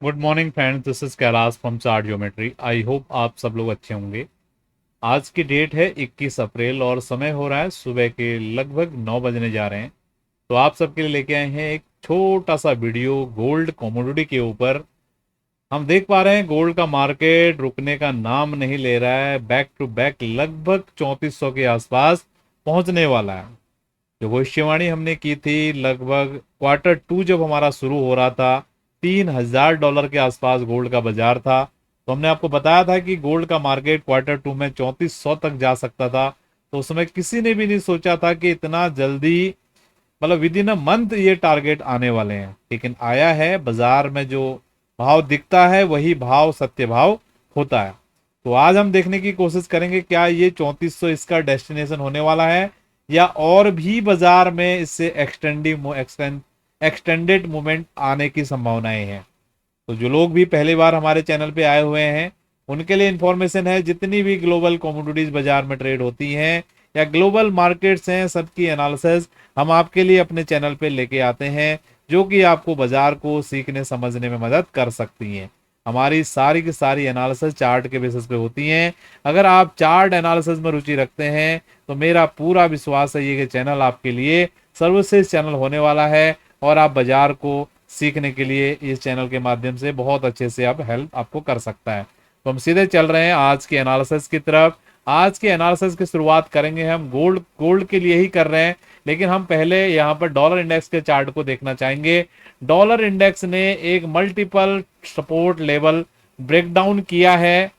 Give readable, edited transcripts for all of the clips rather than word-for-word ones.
Good morning friends, this is Kailash from chart geometry. I hope आप सब लोग अच्छे होंगे। आज की डेट है 21 अप्रैल और समय हो रहा है सुबह के लगभग 9 बजने जा रहे हैं। तो आप सबके लिए लेके आए हैं एक छोटा सा वीडियो गोल्ड कमोडिटी के ऊपर। हम देख पा रहे हैं गोल्ड का मार्केट रुकने का नाम नहीं ले रहा है, बैक टू बैक लगभग 3400 के आसपास पहुंचने वाला है। जो भविष्यवाणी हमने की थी लगभग क्वार्टर टू जब हमारा शुरू हो रहा था, $3000 के आसपास गोल्ड का बाजार था। तो हमने आपको बताया था कि गोल्ड का मार्केट क्वार्टर टू में 3400 तक जा सकता था। तो उस समय किसी ने भी नहीं सोचा था कि इतना जल्दी, मतलब विद इन अ मंथ ये टारगेट आने वाले हैं। लेकिन आया है। बाजार में जो भाव दिखता है वही भाव सत्य भाव होता है। तो आज हम देखने की कोशिश करेंगे क्या ये 3400 इसका डेस्टिनेशन होने वाला है या और भी बाजार में इससे एक्सटेंडेड मूवमेंट आने की संभावनाएं हैं। तो जो लोग भी पहली बार हमारे चैनल पे आए हुए हैं उनके लिए इंफॉर्मेशन है, जितनी भी ग्लोबल कमोडिटीज बाजार में ट्रेड होती हैं या ग्लोबल मार्केट्स हैं, सबकी एनालिसिस हम आपके लिए अपने चैनल पे लेके आते हैं, जो कि आपको बाजार को सीखने समझने में मदद कर सकती हैं। हमारी सारी की सारी एनालिसिस चार्ट के बेसिस पे होती हैं। अगर आप चार्ट एनालिसिस में रुचि रखते हैं तो मेरा पूरा विश्वास है ये कि चैनल आपके लिए सर्वश्रेष्ठ चैनल होने वाला है और आप बाजार को सीखने के लिए इस चैनल के माध्यम से बहुत अच्छे से आप हेल्प आपको कर सकता है। तो हम सीधे चल रहे हैं आज के एनालिसिस की तरफ। आज के एनालिसिस की शुरुआत करेंगे हम गोल्ड के लिए ही कर रहे हैं, लेकिन हम पहले यहाँ पर डॉलर इंडेक्स के चार्ट को देखना चाहेंगे। डॉलर इंडेक्स ने एक मल्टीपल सपोर्ट लेवल ब्रेकडाउन किया है।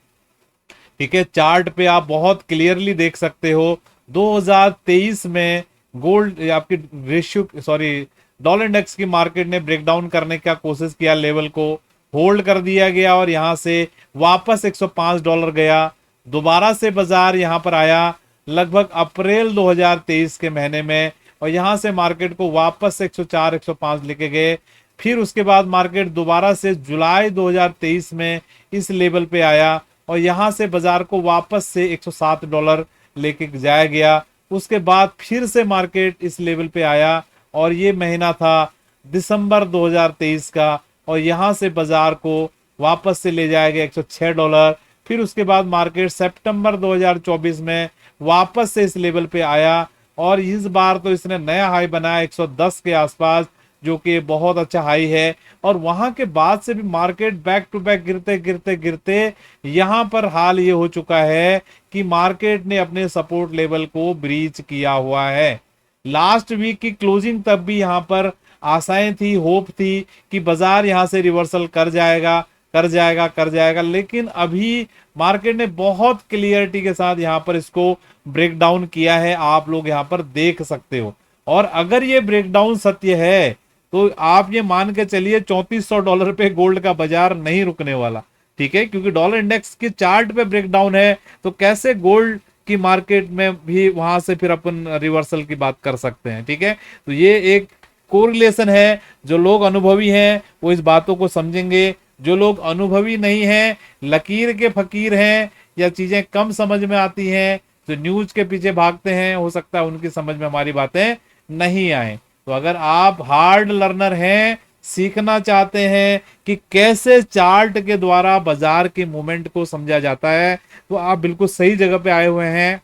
ठीक है, चार्ट पे आप बहुत क्लियरली देख सकते हो 2023 में गोल्ड आपकी डॉलर इंडेक्स की मार्केट ने ब्रेकडाउन करने का कोशिश किया, लेवल को होल्ड कर दिया गया और यहां से वापस $105 गया। दोबारा से बाजार यहां पर आया लगभग अप्रैल 2023 के महीने में और यहां से मार्केट को वापस से 104 105 लेके गए। फिर उसके बाद मार्केट दोबारा से जुलाई 2023 में इस लेवल पे आया और यहां से बाजार को वापस से $107 लेके जाया गया। उसके बाद फिर से मार्केट इस लेवल पे आया और ये महीना था दिसंबर 2023 का और यहां से बाजार को वापस से ले जाया गया $106। फिर उसके बाद मार्केट सितंबर 2024 में वापस से इस लेवल पे आया और इस बार तो इसने नया हाई बनाया 110 के आसपास, जो कि बहुत अच्छा हाई है। और वहां के बाद से भी मार्केट बैक टू बैक गिरते गिरते गिरते यहां पर हाल ये हो चुका है कि मार्केट ने अपने सपोर्ट लेवल को ब्रीच किया हुआ है। लास्ट वीक की क्लोजिंग तब भी यहां पर आशाएं थी, होप थी कि बाजार यहां से रिवर्सल कर जाएगा, लेकिन अभी मार्केट ने बहुत क्लियरिटी के साथ यहां पर इसको ब्रेक डाउन किया है। आप लोग यहां पर देख सकते हो। और अगर ये ब्रेकडाउन सत्य है तो आप ये मान के चलिए $3400 पे गोल्ड का बाजार नहीं रुकने वाला। ठीक है, क्योंकि डॉलर इंडेक्स के चार्ट पे ब्रेकडाउन है तो कैसे गोल्ड की मार्केट में भी वहां से फिर अपन रिवर्सल की बात कर सकते हैं। ठीक है, तो ये एक कोरिलेशन है। जो लोग अनुभवी हैं वो इस बातों को समझेंगे, जो लोग अनुभवी नहीं हैं, लकीर के फकीर हैं या चीजें कम समझ में आती हैं, जो न्यूज के पीछे भागते हैं, हो सकता है उनकी समझ में हमारी बातें नहीं आए। तो अगर आप हार्ड लर्नर हैं, सीखना चाहते हैं कि कैसे चार्ट के द्वारा बाजार के मूवमेंट को समझा जाता है, तो आप बिल्कुल सही जगह पे आए हुए हैं।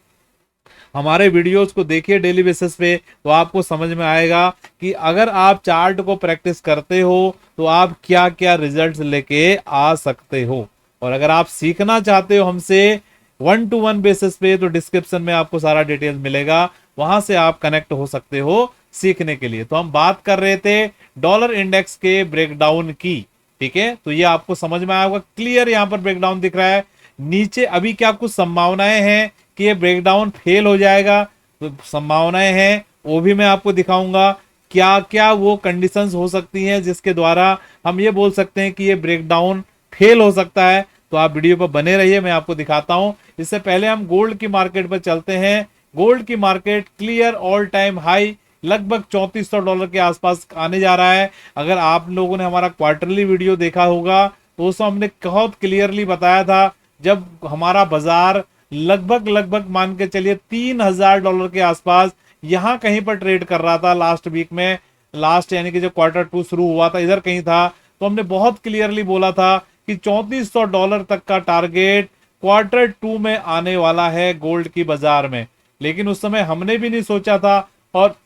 हमारे वीडियोस को देखिए डेली बेसिस पे, तो आपको समझ में आएगा कि अगर आप चार्ट को प्रैक्टिस करते हो तो आप क्या क्या रिजल्ट्स लेके आ सकते हो। और अगर आप सीखना चाहते हो हमसे 1-to-1 बेसिस पे, तो डिस्क्रिप्शन में आपको सारा डिटेल्स मिलेगा, वहां से आप कनेक्ट हो सकते हो सीखने के लिए। तो हम बात कर रहे थे डॉलर इंडेक्स के ब्रेकडाउन की। ठीक है, तो ये आपको समझ में आएगा, क्लियर यहां पर ब्रेकडाउन दिख रहा है। नीचे अभी क्या कुछ संभावनाएं हैं कि ये ब्रेकडाउन फेल हो जाएगा, तो संभावनाएं हैं वो भी मैं आपको दिखाऊंगा। क्या क्या वो कंडीशंस हो सकती हैं जिसके द्वारा हम ये बोल सकते हैं कि ये ब्रेकडाउन फेल हो सकता है। तो आप वीडियो पर बने रहिए, मैं आपको दिखाता हूं। इससे पहले हम गोल्ड की मार्केट पर चलते हैं। गोल्ड की market clear all time high लगभग $3400 के आसपास आने जा रहा है। अगर आप लोगों ने हमारा क्वार्टरली वीडियो देखा होगा तो उसमें हमने बहुत क्लियरली बताया था, जब हमारा बाजार लगभग मान के चलिए $3000 के आसपास यहां कहीं पर ट्रेड कर रहा था लास्ट वीक में, लास्ट यानी कि जो क्वार्टर टू शुरू हुआ था इधर कहीं था, तो हमने बहुत क्लियरली बोला था कि $3400 तक का टारगेट Q2 में आने वाला है गोल्ड की बाजार में। लेकिन उस समय हमने भी नहीं सोचा था, और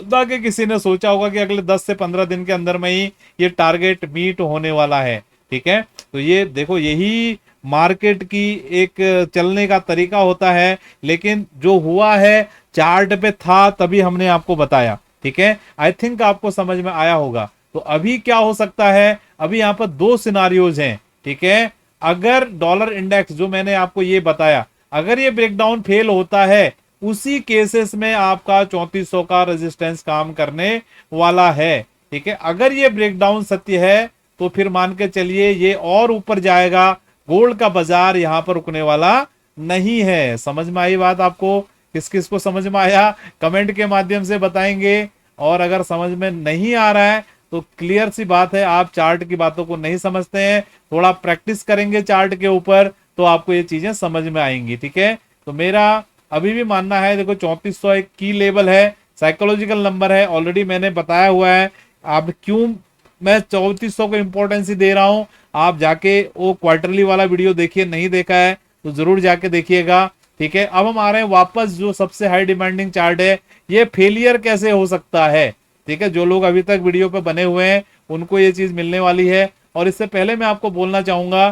ना कि किसी ने सोचा होगा कि अगले 10 से 15 दिन के अंदर में ही ये टारगेट मीट होने वाला है। ठीक है, तो ये देखो, यही मार्केट की एक चलने का तरीका होता है। लेकिन जो हुआ है चार्ट पे था तभी हमने आपको बताया। ठीक है, आई थिंक आपको समझ में आया होगा। तो अभी क्या हो सकता है, अभी यहाँ पर दो सिनारियोज हैं। ठीक है, अगर डॉलर इंडेक्स जो मैंने आपको ये बताया, अगर ये ब्रेकडाउन फेल होता है, उसी केसेस में आपका 3400 का रेजिस्टेंस काम करने वाला है। ठीक है, अगर ये ब्रेकडाउन सत्य है तो फिर मान के चलिए ये और ऊपर जाएगा, गोल्ड का बाजार यहां पर रुकने वाला नहीं है। समझ में आई बात आपको? किस किस को समझ में आया कमेंट के माध्यम से बताएंगे। और अगर समझ में नहीं आ रहा है तो क्लियर सी बात है, आप चार्ट की बातों को नहीं समझते हैं। थोड़ा प्रैक्टिस करेंगे चार्ट के ऊपर तो आपको ये चीजें समझ में आएंगी। ठीक है, तो मेरा अभी भी मानना है, देखो 3400 एक की लेवल है, साइकोलॉजिकल नंबर है, ऑलरेडी मैंने बताया हुआ है। आप क्यों मैं 3400 को इंपॉर्टेंस दे रहा हूं, आप जाके वो क्वार्टरली वाला वीडियो देखिए, नहीं देखा है तो जरूर जाके देखिएगा। ठीक है, अब हम आ रहे हैं वापस, जो सबसे हाई डिमांडिंग चार्ट है, ये फेलियर कैसे हो सकता है। ठीक है, जो लोग अभी तक वीडियो पे बने हुए हैं उनको ये चीज मिलने वाली है। और इससे पहले मैं आपको बोलना चाहूंगा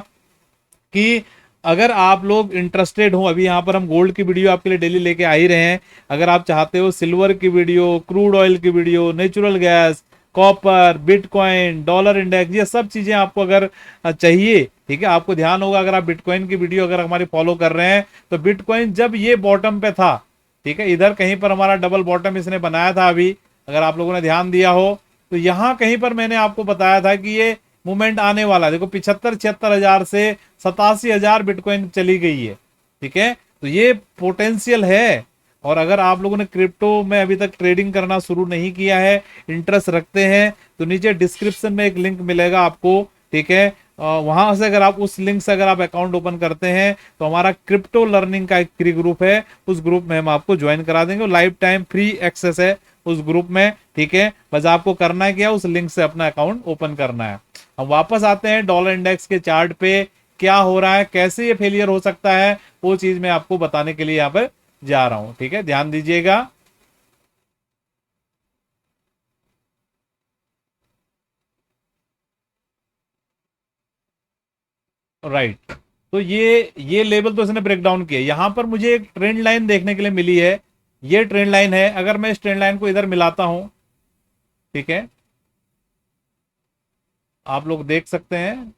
कि अगर आप लोग इंटरेस्टेड हो, अभी यहाँ पर हम गोल्ड की वीडियो आपके लिए डेली लेके आ ही रहे हैं। अगर आप चाहते हो सिल्वर की वीडियो, क्रूड ऑयल की video, natural gas, copper, bitcoin, dollar index, ये सब चीजें आपको अगर चाहिए, ठीक है, आपको ध्यान होगा अगर आप बिटकॉइन की वीडियो अगर हमारी फॉलो कर रहे हैं, तो बिटकॉइन जब ये बॉटम पे था, ठीक है, इधर कहीं पर हमारा डबल बॉटम इसने बनाया था अभी, अगर आप लोगों ने ध्यान दिया हो तो यहां कहीं पर मैंने आपको बताया था कि ये मूवमेंट आने वाला है। देखो 75-76 हजार से 87,000 बिटकॉइन चली गई है। ठीक है, तो ये पोटेंशियल है। और अगर आप लोगों ने क्रिप्टो में अभी तक ट्रेडिंग करना शुरू नहीं किया है, इंटरेस्ट रखते हैं, तो नीचे डिस्क्रिप्शन में एक लिंक मिलेगा आपको। ठीक है, वहां से अगर आप उस लिंक से अगर आप अकाउंट ओपन करते हैं तो हमारा क्रिप्टो लर्निंग का एक फ्री ग्रुप है, उस ग्रुप में हम आपको ज्वाइन करा देंगे। लाइफ टाइम फ्री एक्सेस है उस ग्रुप में। ठीक है, बस आपको करना है क्या, उस लिंक से अपना अकाउंट ओपन करना है। अब वापस आते हैं डॉलर इंडेक्स के चार्ट पे, क्या हो रहा है, कैसे ये फेलियर हो सकता है, वो चीज मैं आपको बताने के लिए यहाँ पर जा रहा हूं। ठीक है, ध्यान दीजिएगा। राइट, तो ये लेवल तो इसने ब्रेक डाउन किया। यहां पर मुझे एक ट्रेंड लाइन देखने के लिए मिली है, ये ट्रेंड लाइन है। अगर मैं इस ट्रेंड लाइन को इधर मिलाता हूं, ठीक है, आप लोग देख सकते हैं।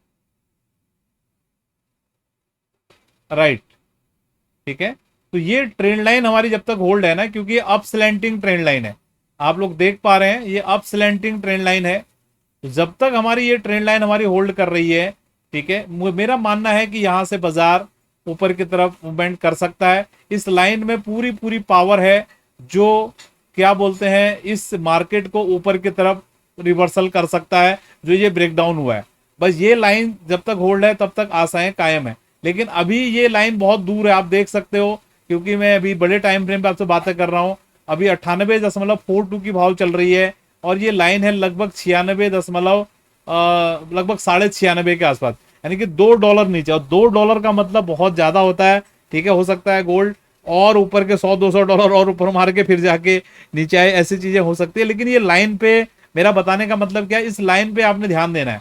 राइट, ठीक है, तो ये ट्रेंड लाइन हमारी जब तक होल्ड है ना, क्योंकि ये अप स्लैंटिंग ट्रेंड लाइन है, आप लोग देख पा रहे हैं ये अप स्लैंटिंग ट्रेंड लाइन है। तो जब तक हमारी ये ट्रेंड लाइन हमारी होल्ड कर रही है, ठीक है, मेरा मानना है कि यहां से बाजार ऊपर की तरफ मूवमेंट कर सकता है। इस लाइन में पूरी पूरी पावर है, जो क्या बोलते हैं, इस मार्केट को ऊपर की तरफ रिवर्सल कर सकता है, जो ये ब्रेकडाउन हुआ है। बस ये लाइन जब तक होल्ड है तब तक आशाएं कायम है। लेकिन अभी ये लाइन बहुत दूर है, आप देख सकते हो, क्योंकि मैं अभी बड़े टाइम फ्रेम पे आपसे बातें कर रहा हूं। अभी 98.42 की भाव चल रही है, और ये लाइन है लगभग 96 दशमलव लगभग 96.5 के आसपास, यानी कि $2 नीचे। और $2 का मतलब बहुत ज्यादा होता है। ठीक है, हो सकता है गोल्ड और ऊपर के $100-200 और ऊपर मार के फिर जाके नीचे आए, ऐसी चीजें हो सकती है। लेकिन ये लाइन पे, मेरा बताने का मतलब क्या है, इस लाइन पे आपने ध्यान देना है।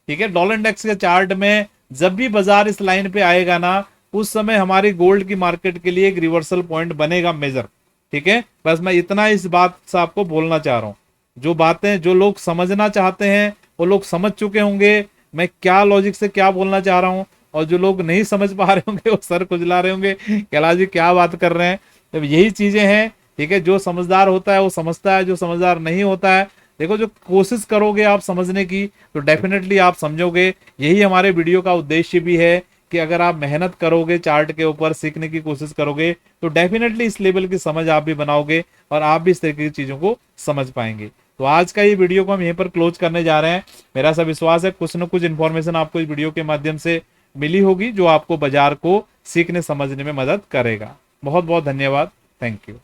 ठीक है, डॉलर इंडेक्स के चार्ट में जब भी बाजार इस लाइन पे आएगा ना, उस समय हमारी गोल्ड की मार्केट के लिए एक रिवर्सल पॉइंट बनेगा मेजर। ठीक है, बस मैं इतना इस बात से आपको बोलना चाह रहा हूं। जो बातें जो लोग समझना चाहते हैं वो लोग समझ चुके होंगे मैं क्या लॉजिक से क्या बोलना चाह रहा हूं, और जो लोग नहीं समझ पा रहे होंगे वो सर खुजला रहे होंगे, कैलाश जी क्या बात कर रहे हैं। तो यही चीजें हैं। ठीक है, जो समझदार होता है वो समझता है, जो समझदार नहीं होता है, देखो, जो कोशिश करोगे आप समझने की तो डेफिनेटली आप समझोगे। यही हमारे वीडियो का उद्देश्य भी है कि अगर आप मेहनत करोगे, चार्ट के ऊपर सीखने की कोशिश करोगे, तो डेफिनेटली इस लेवल की समझ आप भी बनाओगे और आप भी इस तरीके की चीजों को समझ पाएंगे। तो आज का ये वीडियो को हम यहीं पर क्लोज करने जा रहे हैं। मेरा ऐसा विश्वास है कुछ न कुछ इन्फॉर्मेशन आपको इस वीडियो के माध्यम से मिली होगी, जो आपको बाजार को सीखने समझने में मदद करेगा। बहुत बहुत धन्यवाद, थैंक यू।